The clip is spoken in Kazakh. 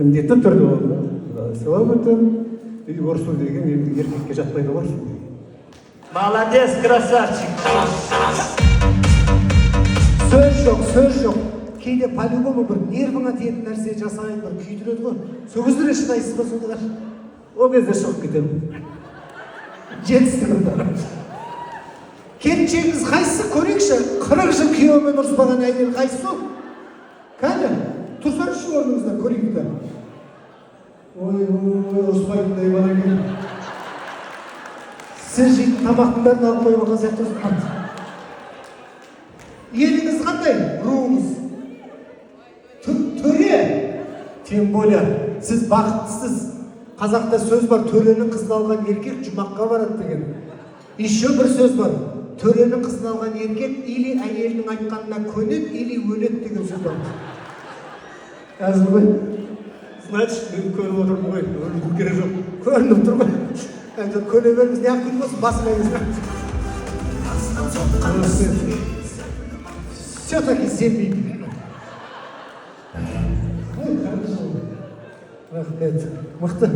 міндетті түрде болды. Сауап өтем, үй ұрысу деген енді еркекке жатпайды ғой. Молодец, красавчик. Сөз жоқ. Кейде по-любому бір нервыңа тиетін нәрсе жасайын, бір күйдіреді ғой. Сол кезде шыдайсыз ба сонда? Ол кезде шығып кетемін. Жетістігімді. Келіншегіңіз қайсысы көрейікші? 40 жыл күйеуімен ұрыспаған әйел қайсысы ол? Кәне, тұрсаңызшы орныңызда көрейік та. Ой, ұрыспайтындай бала екен. Сіз жейтін тамақтың бәрін алып қойып алған сияқтысыз. Еліңіз қандай? Руыңыз? Төре. Тем более, сіз бақыттысыз. Қазақта сөз бар, төренің қызын алған еркек жұмаққа барады деген. Еще бір сөз бар. Төренің қызын алған еркек или әйелінің айтқанына көнеді, или өледі деген сөз бар. Әзір ғой. Значит, мен көріп отырмын ғой, өлудің керек жоқ. Көрініп тұр ғой. Көне беріңіз, не күн болсын, басына все-таки сенбеймін. Рахмет. Мықты.